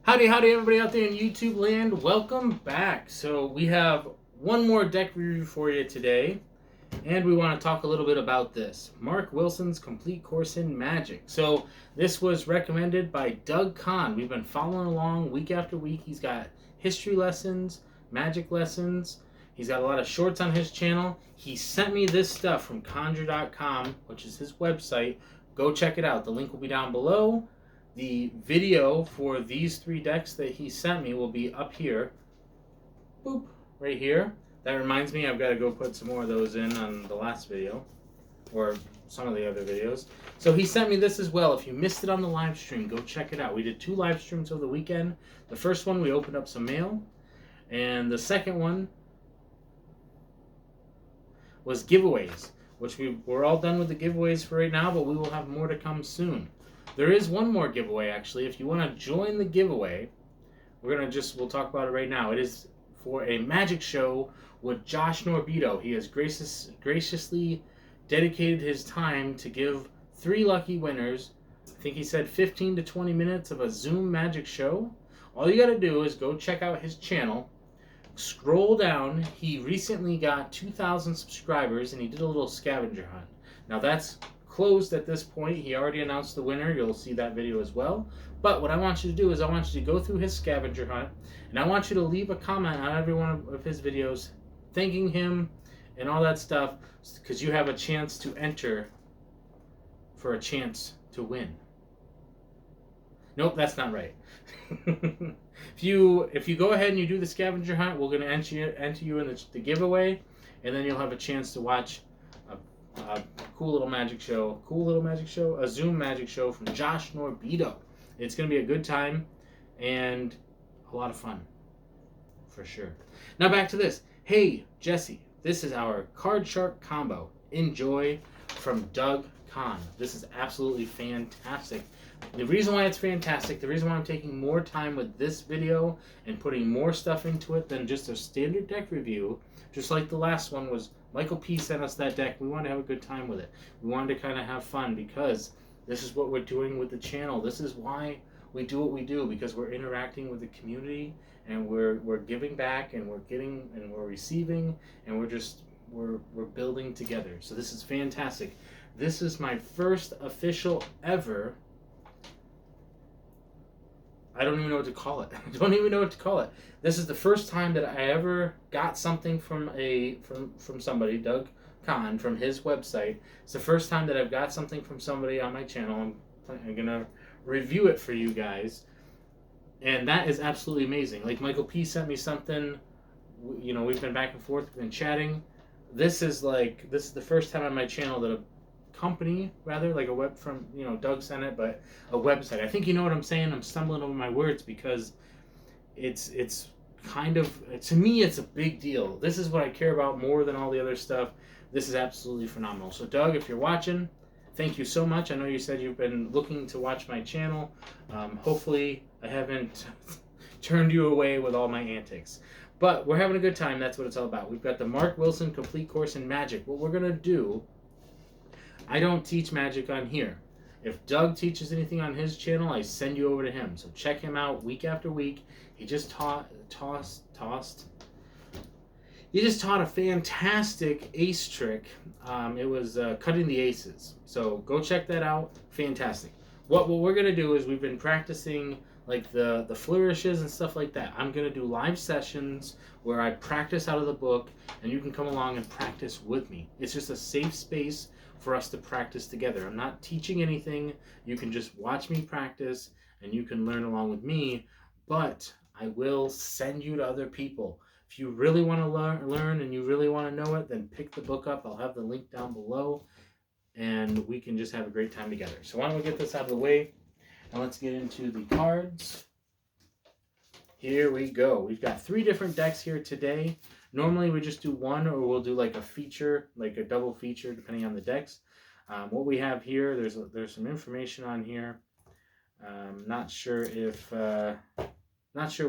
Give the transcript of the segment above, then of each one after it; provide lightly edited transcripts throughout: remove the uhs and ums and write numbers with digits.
Howdy, howdy, everybody out there in YouTube land. Welcome back. So we have one more deck review for you today, and we want to talk a little bit about this. Mark Wilson's Complete Course in Magic. So this was recommended by Doug Conn. We've been following along week after week. He's got history lessons, magic lessons. He's got a lot of shorts on his channel. He sent me this stuff from conjure.com, which is his website. Go check it out. The link will be down below. The video for these three decks that he sent me will be up here. Boop, right here. That reminds me, I've got to go put some more of those in on the last video, or some of the other videos. So he sent me this as well. If you missed it on the live stream, go check it out. We did 2 live streams over the weekend. The first one, we opened up some mail, and the second one was giveaways, which we're all done with the giveaways for right now, but we will have more to come soon. There is one more giveaway, actually. If you want to join the giveaway, we'll talk about it right now. It is for a magic show with Josh Norbito. He has graciously dedicated his time to give 3 lucky winners, I think he said 15 to 20 minutes of a Zoom magic show. All you got to do is go check out his channel. Scroll down. He recently got 2,000 subscribers, and he did a little scavenger hunt. Now that's closed at this point. He already announced the winner. You'll see that video as well. But what I want you to do is I want you to go through his scavenger hunt, and I want you to leave a comment on every one of his videos thanking him and all that stuff, because you have a chance to enter for a chance to win. Nope, that's not right. If you go ahead and you do the scavenger hunt, we're going to enter you in the giveaway, and then you'll have a chance to watch a cool little magic show, a Zoom magic show from Josh Norbito. It's going to be a good time and a lot of fun, for sure. Now back to this. Hey, Jesse, this is our Cardshark combo. Enjoy, from Doug Conn. This is absolutely fantastic. The reason why it's fantastic, the reason why I'm taking more time with this video and putting more stuff into it than just a standard deck review, just like the last one, was Michael P. sent us that deck. We wanted to have a good time with it. We wanted to kind of have fun, because this is what we're doing with the channel. This is why we do what we do, because we're interacting with the community, and we're giving back, and we're getting, and we're receiving, and we're building together. So this is fantastic. This is my first official ever, I don't even know what to call it. This is the first time that I ever got something from somebody, Doug Conn, from his website. It's the first time that I've got something from somebody on my channel. I'm gonna review it for you guys, and that is absolutely amazing. Like, Michael P. sent me something. You know, we've been back and forth, we've been chatting. This is the first time on my channel that a company, rather, like a web from, Doug sent it, but a website. I think you know what I'm saying. I'm stumbling over my words, because it's kind of, to me, it's a big deal. This is what I care about more than all the other stuff. This is absolutely phenomenal. So Doug, if you're watching, thank you so much. I know you said you've been looking to watch my channel. Hopefully I haven't turned you away with all my antics, but we're having a good time. That's what it's all about. We've got the Mark Wilson Complete Course in Magic. What we're gonna do, I don't teach magic on here. If Doug teaches anything on his channel, I send you over to him. So check him out week after week. He just taught a fantastic ace trick. It was cutting the aces. So go check that out. Fantastic. What we're gonna do is, we've been practicing like the flourishes and stuff like that. I'm gonna do live sessions where I practice out of the book, and you can come along and practice with me. It's just a safe space for us to practice together. I'm not teaching anything. You can just watch me practice, and you can learn along with me, but I will send you to other people. If you really want to learn and you really want to know it, then pick the book up. I'll have the link down below, and we can just have a great time together. So why don't we get this out of the way, and let's get into the cards. Here we go. We've got 3 different decks here today. Normally we just do one, or we'll do like a feature, like a double feature, depending on the decks. What we have here, there's some information on here. Not sure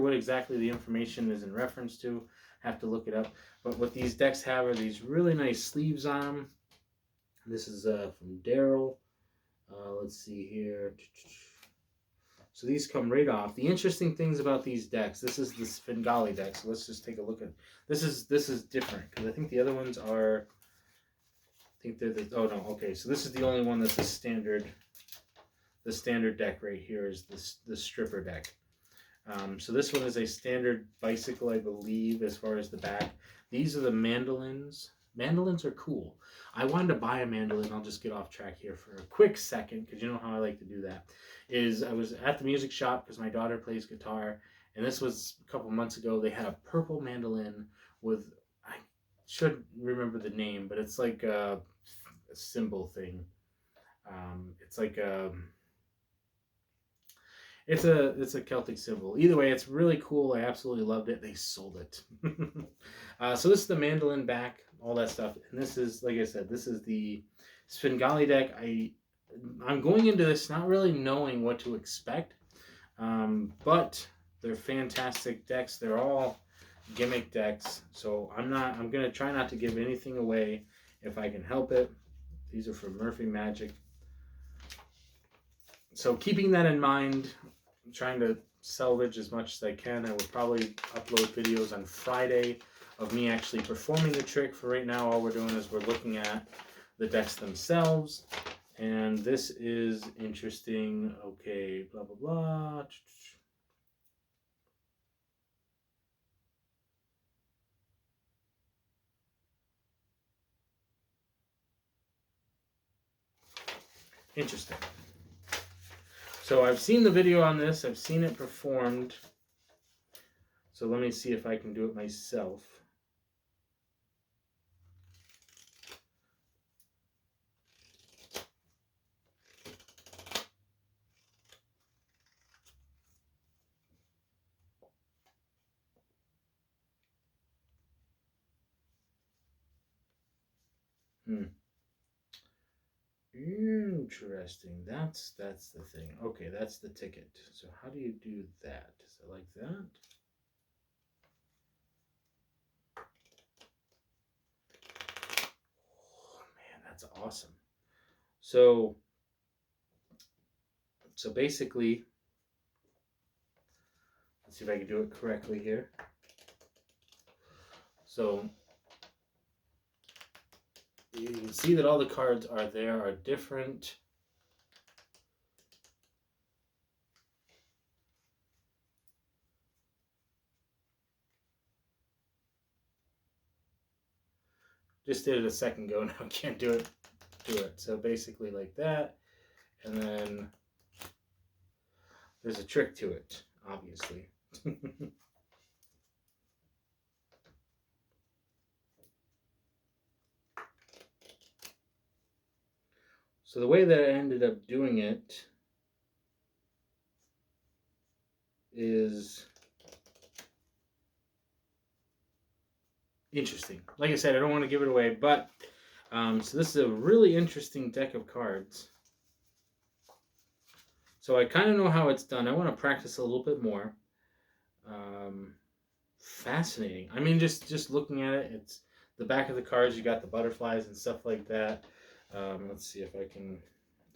what exactly the information is in reference to. Have to look it up. But what these decks have are these really nice sleeves on them. This is from Daryl. Let's see here. So these come right off. The interesting things about these decks, this is the Fingali deck. So let's just take a look at this. Is different because I think the other ones are. I think they're the. Oh no, okay. So this is the only one that's a standard. The standard deck right here is the stripper deck. So this one is a standard bicycle, I believe, as far as the back. These are the mandolins. Mandolins are cool. I wanted to buy a mandolin. I'll just get off track here for a quick second because you know how I like to do that. I was at the music shop because my daughter plays guitar, and this was a couple months ago. They had a purple mandolin with, I should remember the name, but it's like a symbol thing. It's like a... It's a Celtic symbol. Either way, it's really cool. I absolutely loved it. They sold it. So this is the mandolin back, all that stuff. And this is, like I said, this is the Fingali deck. I'm going into this not really knowing what to expect, but they're fantastic decks. They're all gimmick decks. So I'm going to try not to give anything away if I can help it. These are from Murphy Magic. So keeping that in mind, I'm trying to salvage as much as I can. I will probably upload videos on Friday of me actually performing the trick. For right now, all we're doing is we're looking at the decks themselves. And this is interesting. Okay, blah, blah, blah. Interesting. So I've seen the video on this. I've seen it performed. So let me see if I can do it myself. Interesting. That's the thing. Okay, that's the ticket. So how do you do that? Is it like that? Oh man, that's awesome. So basically, let's see if I can do it correctly here. So you can see that all the cards are different. Just did it a second ago, now I can't do it. So basically like that, and then there's a trick to it, obviously. So the way that I ended up doing it is interesting. Like I said, I don't want to give it away, but so this is a really interesting deck of cards. So I kind of know how it's done. I want to practice a little bit more. Fascinating. I mean, just looking at it, it's the back of the cards. You got the butterflies and stuff like that. Let's see if I can.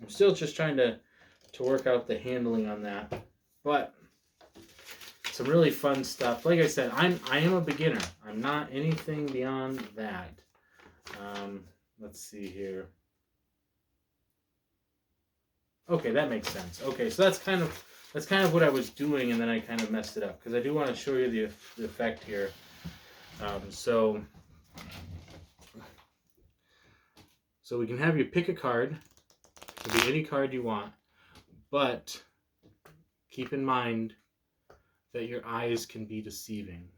I'm still just trying to work out the handling on that, but some really fun stuff. Like I said, I am a beginner. I'm not anything beyond that. Let's see here. Okay, that makes sense. Okay, so that's kind of what I was doing, and then I kind of messed it up because I do want to show you the effect here. So we can have you pick a card. It can be any card you want, but keep in mind that your eyes can be deceiving.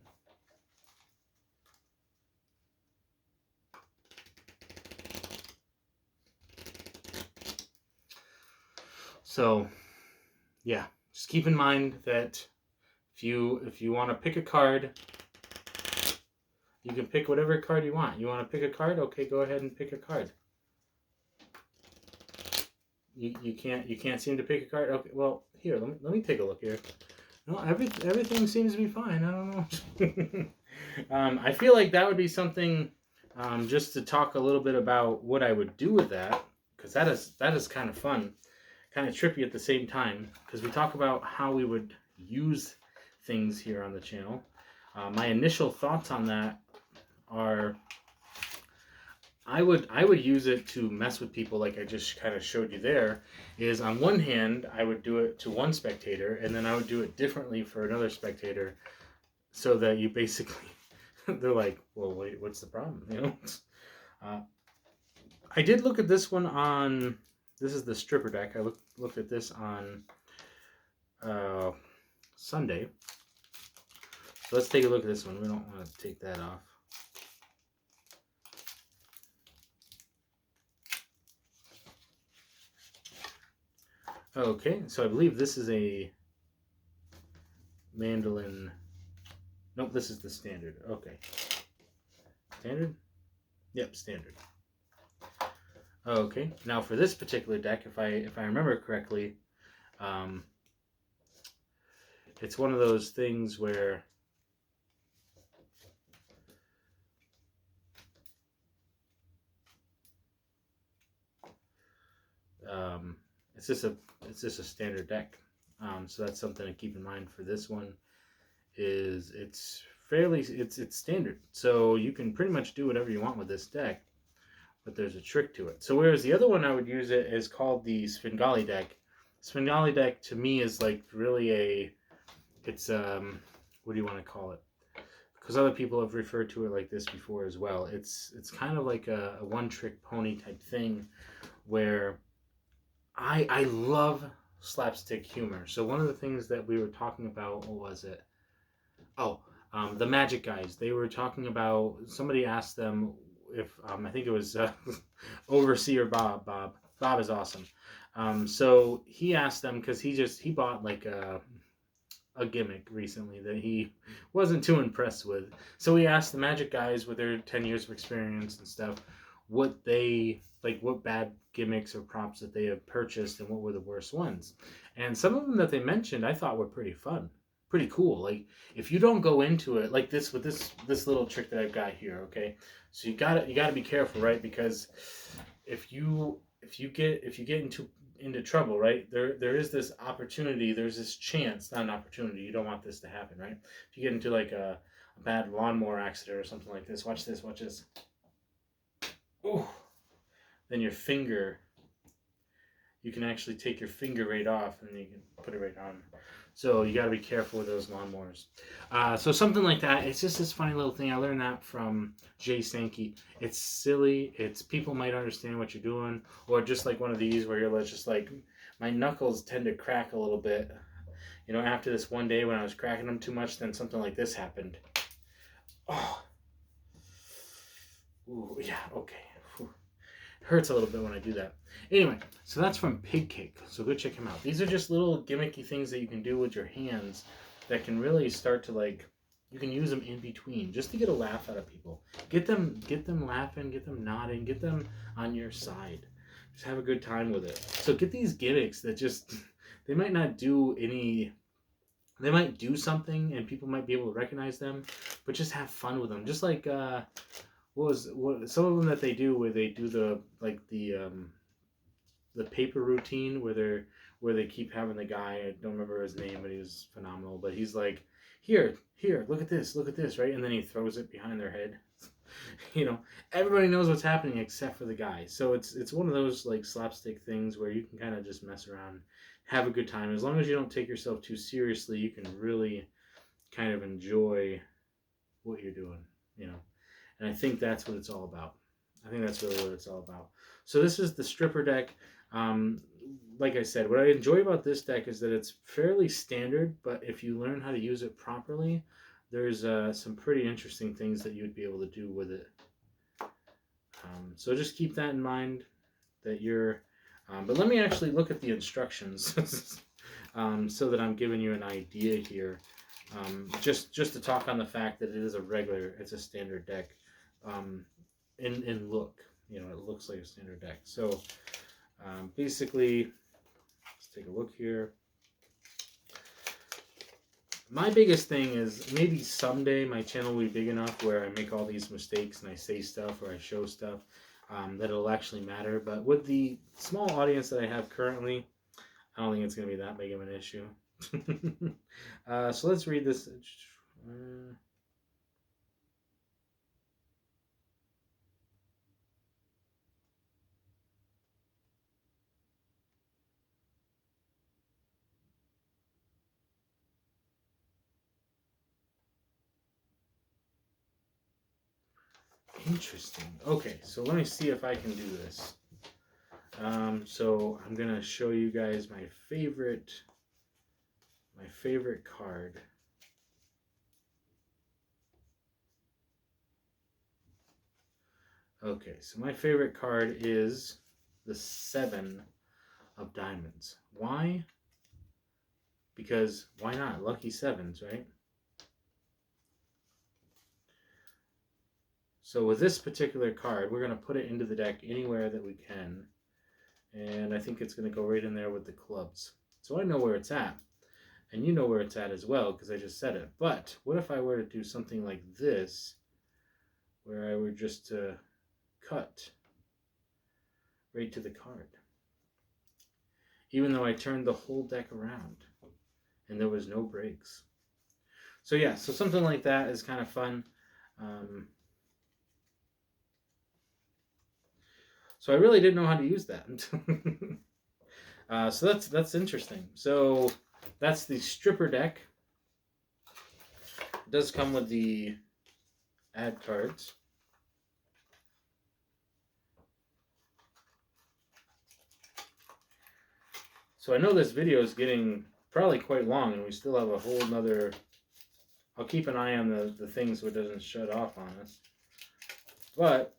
So, yeah, just keep in mind that if you want to pick a card, you can pick whatever card you want. You want to pick a card? Okay, go ahead and pick a card. You can't seem to pick a card. Okay, well, here, let me take a look here. No, everything seems to be fine. I don't know. I feel like that would be something just to talk a little bit about what I would do with that, because that is kind of fun. kind of trippy at the same time, because we talk about how we would use things here on the channel. My initial thoughts on that are, I would use it to mess with people, like I just kind of showed you there. Is on one hand, I would do it to one spectator, and then I would do it differently for another spectator, so that you basically, they're like, well, wait, what's the problem? You know. I did look at this one on. This is the stripper deck. I looked at this on Sunday. So let's take a look at this one. We don't want to take that off. Okay, so I believe this is a mandolin. Nope, this is the standard. Okay. Standard? Yep, standard. Okay, now for this particular deck, if I remember correctly, it's one of those things where it's just a standard deck. So that's something to keep in mind for this one. Is it's standard, so you can pretty much do whatever you want with this deck, but there's a trick to it. So whereas the other one I would use it is called the Fingali Deck. Fingali Deck to me is like really it's what do you want to call it? Because other people have referred to it like this before as well. It's kind of like a one-trick pony type thing, where I love slapstick humor. So one of the things that we were talking about, what was it? Oh, the Magic guys. They were talking about, somebody asked them if, I think it was Overseer Bob. Bob is awesome. So he asked them, because he bought like a gimmick recently that he wasn't too impressed with. So he asked the Magic guys, with their 10 years of experience and stuff, what bad gimmicks or props that they have purchased and what were the worst ones. And some of them that they mentioned I thought were pretty fun, pretty cool. Like, if you don't go into it like this with this little trick that I've got here, okay? So you gotta be careful, right? Because if you get into trouble, right? There is this opportunity, there's this chance, not an opportunity. You don't want this to happen, right? If you get into like a bad lawnmower accident or something like this, watch this. Ooh. Then your finger, you can actually take your finger right off and you can put it right on. So you got to be careful with those lawnmowers. So something like that. It's just this funny little thing. I learned that from Jay Sankey. It's silly. It's, people might understand what you're doing, or just like one of these where you're just like, my knuckles tend to crack a little bit. You know, after this one day when I was cracking them too much, then something like this happened. Oh. Ooh, yeah, okay. Hurts a little bit when I do that. Anyway, so that's from Pig Cake. So go check him out. These are just little gimmicky things that you can do with your hands that can really start to, like, you can use them in between just to get a laugh out of people. Get them laughing, get them nodding, get them on your side. Just have a good time with it. So get these gimmicks that just, they might not do any, they might do something and people might be able to recognize them, but just have fun with them. Just like, what some of them that they do, where they do the paper routine where they keep having the guy, I don't remember his name, but he was phenomenal, but he's like, here, look at this, right? And then he throws it behind their head. You know, everybody knows what's happening except for the guy. So it's one of those like slapstick things where you can kind of just mess around, have a good time. As long as you don't take yourself too seriously, you can really kind of enjoy what you're doing, you know. And I think that's what it's all about. I think that's really what it's all about. So this is the stripper deck. Like I said, what I enjoy about this deck is that it's fairly standard, but if you learn how to use it properly, there's some pretty interesting things that you'd be able to do with it. So just keep that in mind, that you're... but let me actually look at the instructions so that I'm giving you an idea here. Just to talk on the fact that it is it's a standard deck. In look, you know, it looks like a standard deck. So basically, let's take a look here. My biggest thing is, maybe someday my channel will be big enough where I make all these mistakes and I say stuff or I show stuff that it'll actually matter. But with the small audience that I have currently, I don't think it's going to be that big of an issue. So let's read this. Interesting. Okay, so let me see if I can do this. So I'm gonna show you guys my favorite card. Okay, so my favorite card is the 7 of Diamonds. Why? Because why not? Lucky 7s, right? So with this particular card, we're going to put it into the deck anywhere that we can. And I think it's going to go right in there with the clubs. So I know where it's at. And you know where it's at as well, because I just said it. But what if I were to do something like this, where I were just to cut right to the card? Even though I turned the whole deck around and there was no breaks. So yeah, so something like that is kind of fun. So I really didn't know how to use that. So that's interesting. So that's the stripper deck. It does come with the ad cards. So I know this video is getting probably quite long, and we still have a whole nother... I'll keep an eye on the thing so it doesn't shut off on us. But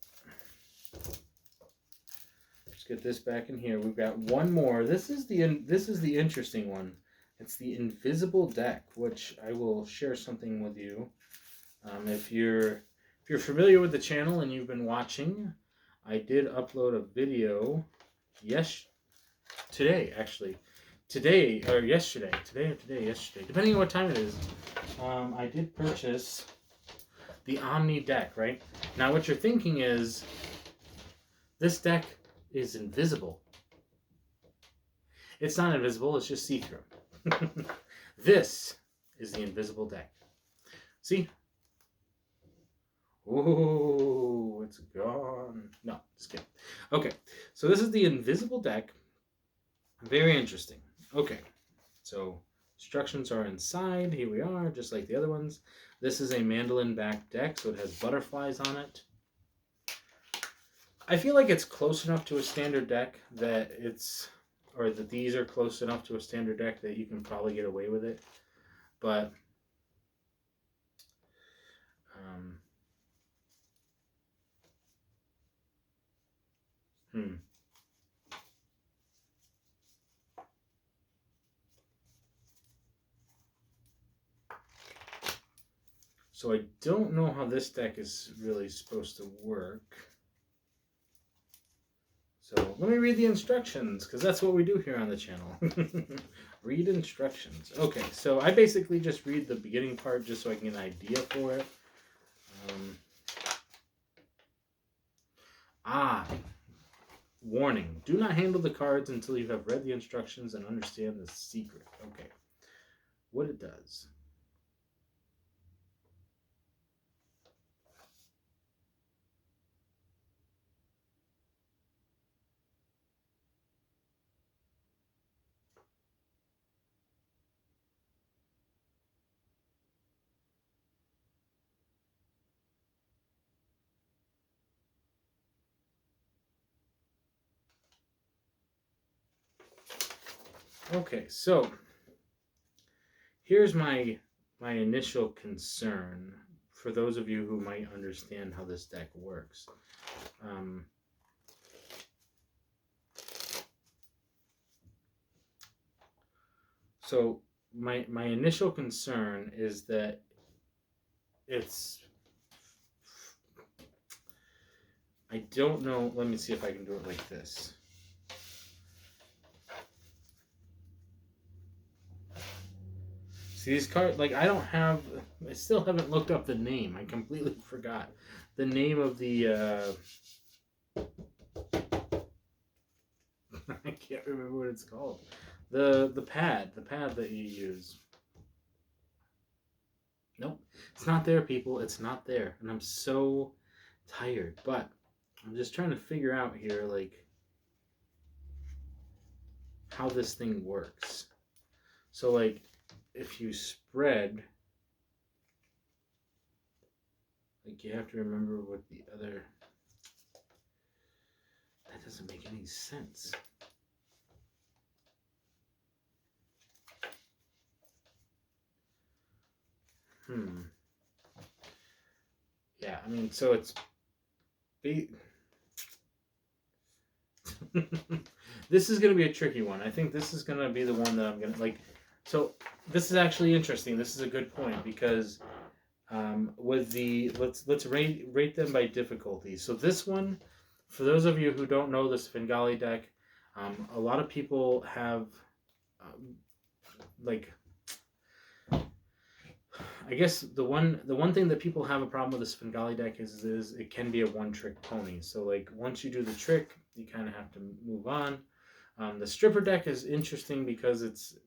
let's get this back in here. We've got one more. This is the interesting one. It's the Invisible Deck, which I will share something with you. If you're familiar with the channel and you've been watching, I did upload a video today, actually. Today, or yesterday. Yesterday. Depending on what time it is. I did purchase the Omni deck, right? Now what you're thinking is, this deck is invisible. It's not invisible, it's just see-through. This is the Invisible Deck. See? Oh, it's gone. No, just kidding. Okay, so this is the Invisible Deck. Very interesting. Okay, so instructions are inside. Here we are, just like the other ones. This is a mandolin back deck, so it has butterflies on it. I feel like it's close enough to a standard deck that these are close enough to a standard deck that you can probably get away with it. But So I don't know how this deck is really supposed to work. So let me read the instructions, because that's what we do here on the channel. Read instructions. Okay, so I basically just read the beginning part just so I can get an idea for it. Warning. Do not handle the cards until you have read the instructions and understand the secret. Okay. What it does. Okay, so here's my initial concern for those of you who might understand how this deck works. So my initial concern is that I don't know. Let me see if I can do it like this. See, these cards, like, I still haven't looked up the name. I completely forgot the name of the, I can't remember what it's called. The pad that you use. Nope, it's not there, people. It's not there, and I'm so tired. But I'm just trying to figure out here, like, how this thing works. So, like, if you spread, like, you have to remember what the other. That doesn't make any sense. Yeah, I mean, so it's. This is going to be a tricky one. I think this is going to be the one that I'm going to like. So this is actually interesting. This is a good point because with the let's rate them by difficulty. So this one, for those of you who don't know this Fingali deck, a lot of people have like. I guess the one thing that people have a problem with this Fingali deck is it can be a one-trick pony. So like once you do the trick, you kind of have to move on. The stripper deck is interesting because it's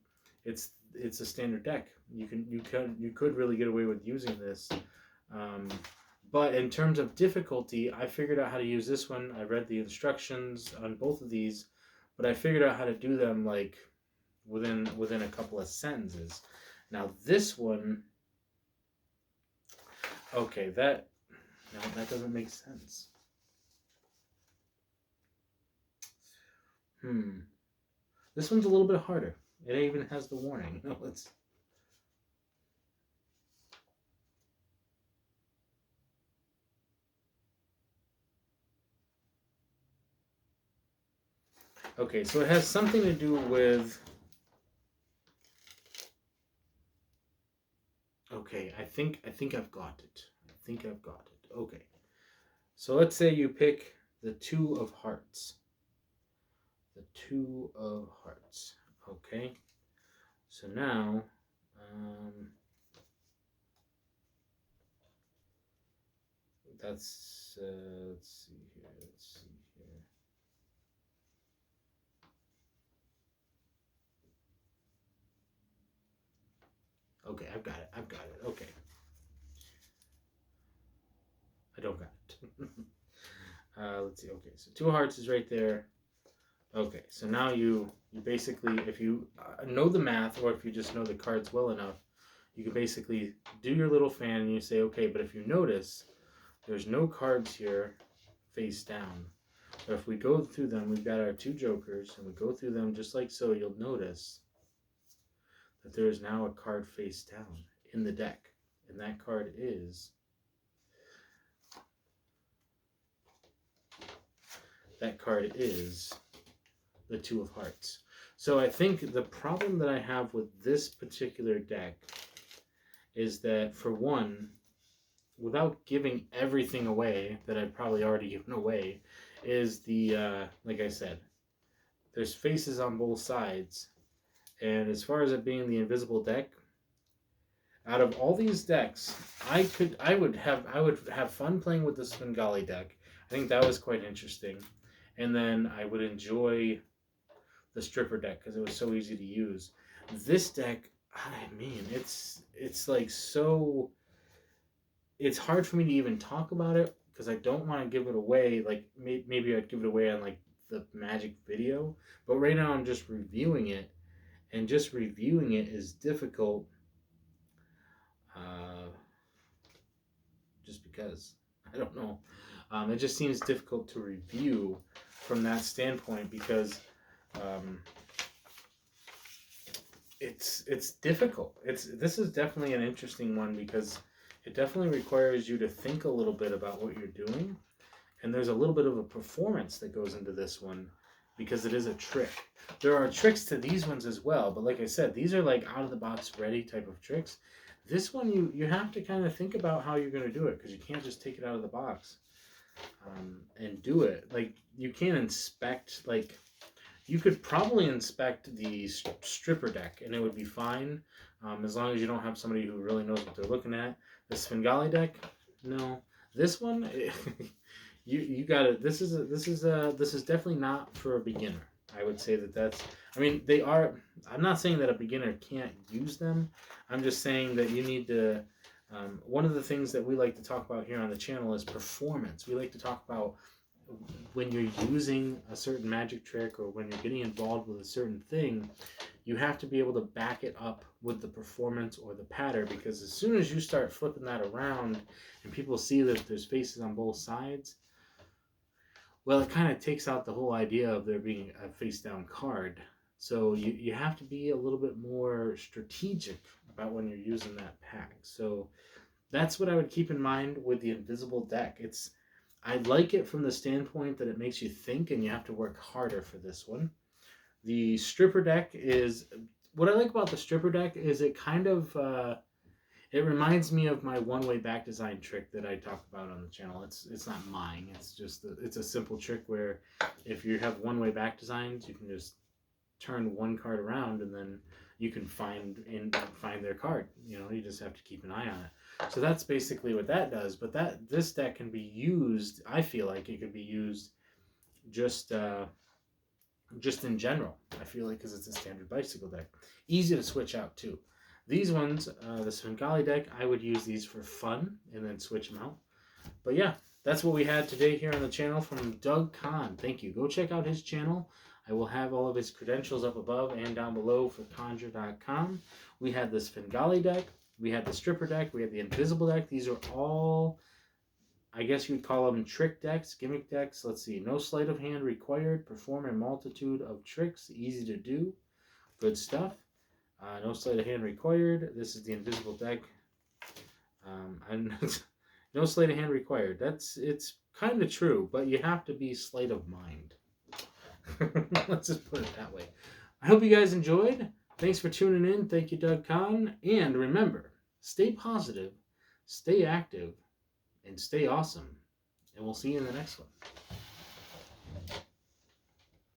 a standard deck. You could really get away with using this. But in terms of difficulty, I figured out how to use this one. I read the instructions on both of these, but I figured out how to do them like within a couple of sentences. Now this one. Okay, that doesn't make sense. This one's a little bit harder. It even has the warning. No, let's. Okay, so it has something to do with. Okay, I think I've got it. Okay. So let's say you pick the 2 of hearts. The 2 of hearts. Okay. So now, that's let's see here. Okay, I've got it. Okay. I don't got it. Let's see. Okay, so 2 hearts is right there. Okay, so now you basically, if you know the math, or if you just know the cards well enough, you can basically do your little fan and you say, okay, but if you notice, there's no cards here face down. But if we go through them, we've got our 2 jokers, and we go through them just like so, you'll notice that there is now a card face down in the deck. And that card is... the 2 of hearts. So I think the problem that I have with this particular deck is that, for one, without giving everything away that I've probably already given away, is the, like I said, there's faces on both sides. And as far as it being the invisible deck, out of all these decks, I would have fun playing with the Fingali deck. I think that was quite interesting. And then I would enjoy the stripper deck because it was so easy to use. This deck, I mean, it's like so. It's hard for me to even talk about it because I don't want to give it away. Like maybe I'd give it away on like the Magic video, but right now I'm just reviewing it, and just reviewing it is difficult. Just because I don't know, it just seems difficult to review from that standpoint because. It's difficult. This is definitely an interesting one because it definitely requires you to think a little bit about what you're doing, and there's a little bit of a performance that goes into this one because it is a trick. There are tricks to these ones as well, but like I said, these are like out of the box ready type of tricks. This one you have to kind of think about how you're going to do it because you can't just take it out of the box and do it. Like you can't inspect like. You could probably inspect the stripper deck, and it would be fine, as long as you don't have somebody who really knows what they're looking at. The Fingali deck, no. This one, you got it. This is definitely not for a beginner. I would say that's. I mean, they are. I'm not saying that a beginner can't use them. I'm just saying that you need to. One of the things that we like to talk about here on the channel is performance. We like to talk about when you're using a certain magic trick or when you're getting involved with a certain thing, you have to be able to back it up with the performance or the pattern, because as soon as you start flipping that around and people see that there's faces on both sides, well, it kind of takes out the whole idea of there being a face down card. So you have to be a little bit more strategic about when you're using that pack. So that's what I would keep in mind with the invisible deck. I like it from the standpoint that it makes you think and you have to work harder for this one. The stripper deck is, what I like about the stripper deck is it kind of, it reminds me of my one-way back design trick that I talk about on the channel. It's not mine. It's just, it's a simple trick where if you have one-way back designs, you can just turn one card around and then you can find their card. You know, you just have to keep an eye on it. So that's basically what that does. But this deck can be used, I feel like it could be used just in general. I feel like, because it's a standard bicycle deck. Easy to switch out too. These ones, the Fingali deck, I would use these for fun and then switch them out. But yeah, that's what we had today here on the channel from Doug Conn. Thank you. Go check out his channel. I will have all of his credentials up above and down below for conjure.com. We had this Fingali deck. We had the stripper deck. We had the invisible deck. These are all, I guess you would call them trick decks, gimmick decks. Let's see. No sleight of hand required. Perform a multitude of tricks. Easy to do. Good stuff. No sleight of hand required. This is the invisible deck. No sleight of hand required. It's kind of true, but you have to be sleight of mind. Let's just put it that way. I hope you guys enjoyed. Thanks for tuning in. Thank you, Doug Conn. And remember, stay positive, stay active, and stay awesome. And we'll see you in the next one.